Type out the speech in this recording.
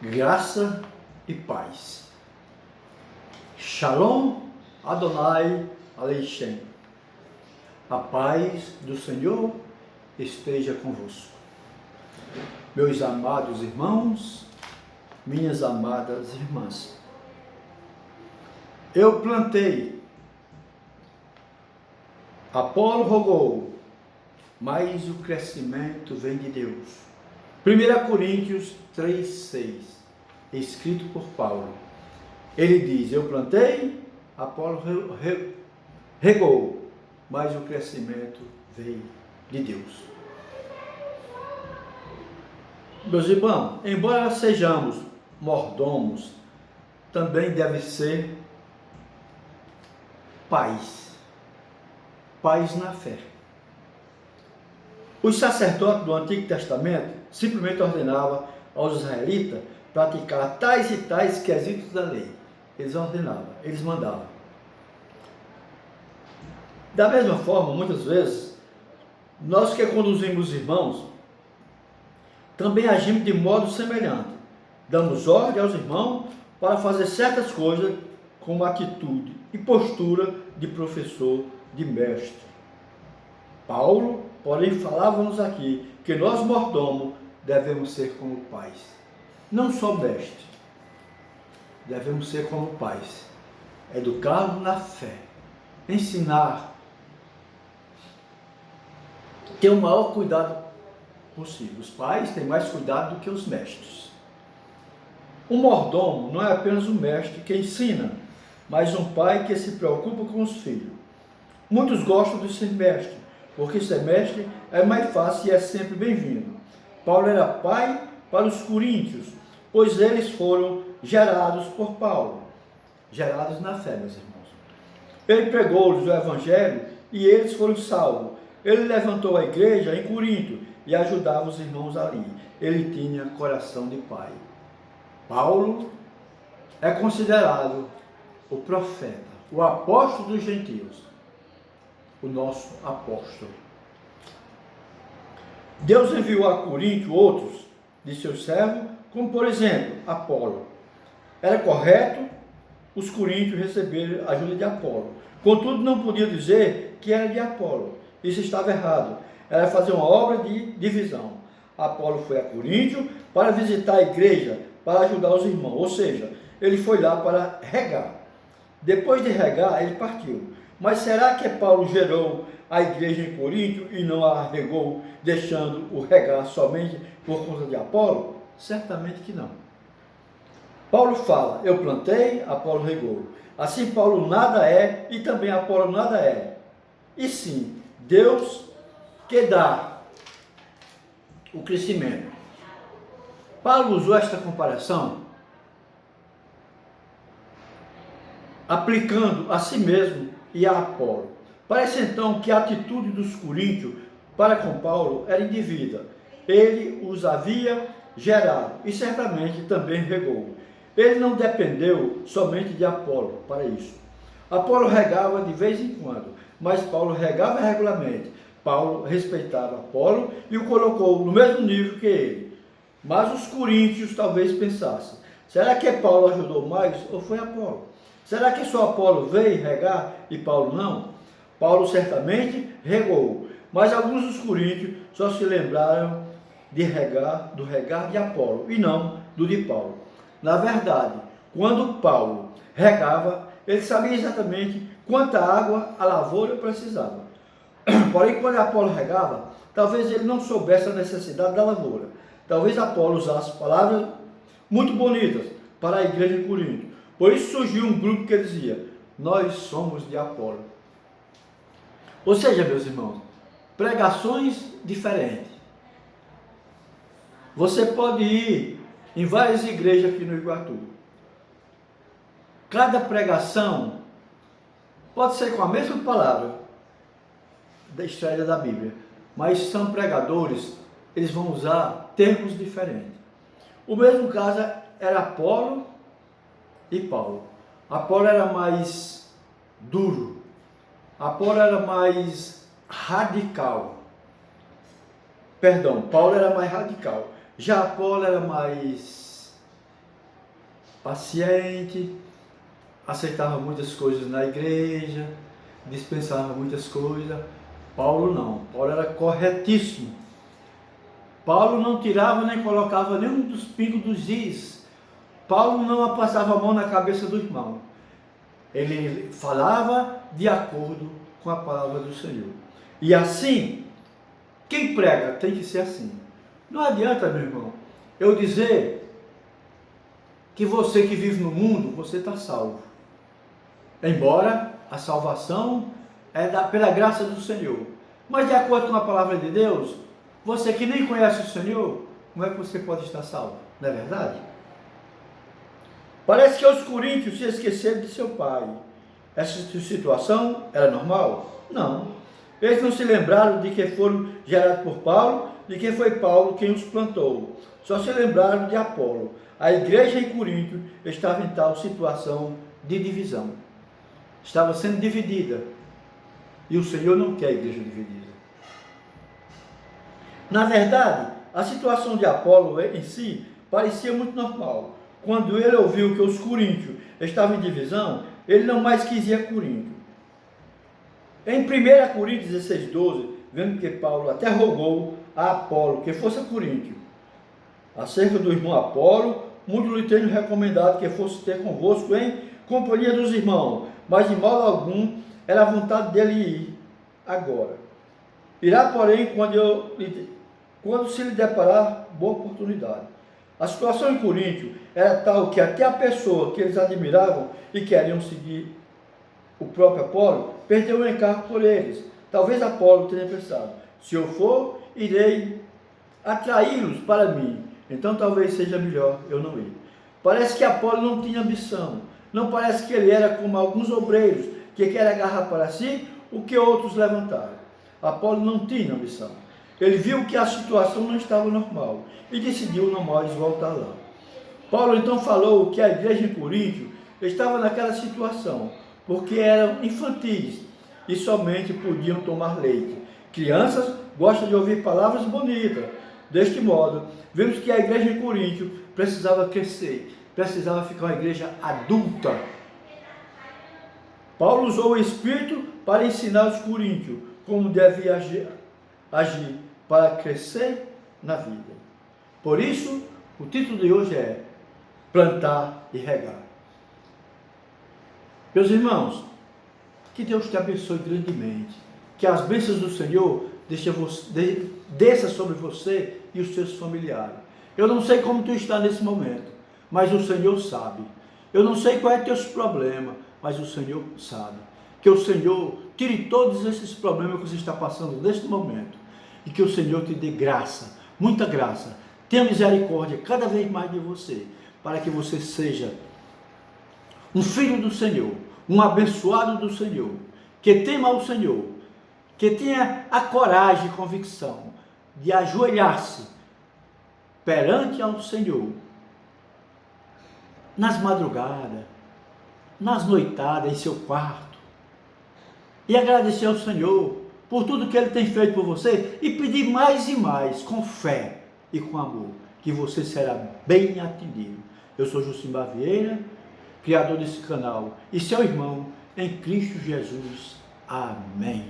Graça e paz. Shalom Adonai Aleichem. A paz do Senhor esteja convosco. Meus amados irmãos, minhas amadas irmãs. Eu plantei, Apolo rogou, mas o crescimento vem de Deus. 1 Coríntios 3,6, escrito por Paulo. Ele diz: eu plantei, Apolo regou, mas o crescimento veio de Deus. Meus irmãos, embora sejamos mordomos, também deve ser paz na fé. Os sacerdotes do Antigo Testamento simplesmente ordenavam aos israelitas praticar tais e tais quesitos da lei. Eles ordenavam, eles mandavam. Da mesma forma, muitas vezes, nós que conduzimos os irmãos, também agimos de modo semelhante. Damos ordem aos irmãos para fazer certas coisas com uma atitude e postura de professor, de mestre. Paulo, porém, falava-nos aqui que nós mordomos devemos ser como pais. Não só mestre, devemos ser como pais. Educá-los na fé, ensinar, ter o maior cuidado possível. Os pais têm mais cuidado do que os mestres. O mordomo não é apenas um mestre que ensina, mas um pai que se preocupa com os filhos. Muitos gostam de ser mestre, porque ser mestre é mais fácil e é sempre bem-vindo. Paulo era pai para os coríntios, pois eles foram gerados por Paulo, gerados na fé, meus irmãos. Ele pregou-lhes o evangelho e eles foram salvos. Ele levantou a igreja em Corinto e ajudava os irmãos ali. Ele tinha coração de pai. Paulo é considerado o profeta, o apóstolo dos gentios, o nosso apóstolo. Deus enviou a Corinto outros de seus servos, como por exemplo, Apolo. Era correto os coríntios receberem a ajuda de Apolo. Contudo, não podia dizer que era de Apolo. Isso estava errado. Era fazer uma obra de divisão. Apolo foi a Coríntio para visitar a igreja, para ajudar os irmãos. Ou seja, ele foi lá para regar. Depois de regar, ele partiu. Mas será que Paulo gerou a igreja em Coríntio e não a regou, deixando o regar somente por conta de Apolo? Certamente que não. Paulo fala: eu plantei, Apolo regou. Assim Paulo nada é e também Apolo nada é. E sim, Deus que dá o crescimento. Paulo usou esta comparação aplicando a si mesmo e a Apolo. Parece então que a atitude dos coríntios para com Paulo era indevida. Ele os havia gerado e certamente também regou. Ele não dependeu somente de Apolo para isso. Apolo regava de vez em quando, mas Paulo regava regularmente. Paulo respeitava Apolo e o colocou no mesmo nível que ele. Mas os coríntios talvez pensassem: será que Paulo ajudou mais ou foi Apolo? Será que só Apolo veio regar e Paulo não? Paulo certamente regou, mas alguns dos coríntios só se lembraram do regar de Apolo e não do de Paulo. Na verdade, quando Paulo regava, ele sabia exatamente quanta água a lavoura precisava. Porém, quando Apolo regava, talvez ele não soubesse a necessidade da lavoura. Talvez Apolo usasse palavras muito bonitas para a igreja de Corinto. Por isso surgiu um grupo que dizia: nós somos de Apolo. Ou seja, meus irmãos, pregações diferentes. Você pode ir em várias igrejas aqui no Iguatu. Cada pregação pode ser com a mesma palavra da história da Bíblia, mas são pregadores, eles vão usar termos diferentes. O mesmo caso era Apolo e Paulo. Apolo era mais duro, Apolo era mais radical. Paulo era mais radical. Já Apolo era mais paciente, aceitava muitas coisas na igreja, dispensava muitas coisas. Paulo não, Paulo era corretíssimo. Paulo não tirava nem colocava nenhum dos pingos dos is. Paulo não passava a mão na cabeça do irmão. Ele falava de acordo com a palavra do Senhor. E assim, quem prega tem que ser assim. Não adianta, meu irmão, eu dizer que você que vive no mundo, você está salvo. Embora a salvação é pela graça do Senhor. Mas de acordo com a palavra de Deus, você que nem conhece o Senhor, como é que você pode estar salvo? Não é verdade? Parece que os coríntios se esqueceram de seu pai. Essa situação era normal? Não. Eles não se lembraram de que foram gerados por Paulo, de que foi Paulo quem os plantou. Só se lembraram de Apolo. A igreja em Corinto estava em tal situação de divisão. Estava sendo dividida. E o Senhor não quer a igreja dividida. Na verdade, a situação de Apolo em si parecia muito normal. Quando ele ouviu que os coríntios estavam em divisão, ele não mais quis ir a Corinto. Em 1 Coríntios 16:12, vendo que Paulo até rogou a Apolo que fosse a Corinto. Acerca do irmão Apolo, muito lhe tenho recomendado que fosse ter convosco em companhia dos irmãos, mas de modo algum era a vontade dele ir agora. Irá, porém, quando se lhe deparar boa oportunidade. A situação em Coríntio era tal que até a pessoa que eles admiravam e queriam seguir o próprio Apolo, perdeu o encargo por eles. Talvez Apolo tenha pensado, se eu for, irei atraí-los para mim, então talvez seja melhor eu não ir. Parece que Apolo não tinha ambição, não parece que ele era como alguns obreiros, que querem agarrar para si o que outros levantaram. Apolo não tinha ambição. Ele viu que a situação não estava normal e decidiu não mais voltar lá. Paulo então falou que a igreja em Coríntio estava naquela situação, porque eram infantis e somente podiam tomar leite. Crianças gostam de ouvir palavras bonitas. Deste modo, vemos que a igreja em Coríntio precisava crescer, precisava ficar uma igreja adulta. Paulo usou o Espírito para ensinar os coríntios como devia agir para crescer na vida. Por isso, o título de hoje é Plantar e Regar. Meus irmãos, que Deus te abençoe grandemente, que as bênçãos do Senhor desça sobre você e os seus familiares. Eu não sei como tu está nesse momento, mas o Senhor sabe. Eu não sei qual é teus problemas, mas o Senhor sabe. Que o Senhor tire todos esses problemas que você está passando neste momento e que o Senhor te dê graça, muita graça. Tenha misericórdia cada vez mais de você, para que você seja um filho do Senhor, um abençoado do Senhor, que tema o Senhor, que tenha a coragem e convicção de ajoelhar-se perante ao Senhor, nas madrugadas, nas noitadas, em seu quarto, e agradecer ao Senhor por tudo que Ele tem feito por você e pedir mais e mais, com fé e com amor, que você será bem atendido. Eu sou Jucimar Vieira, criador desse canal, e seu irmão em Cristo Jesus. Amém.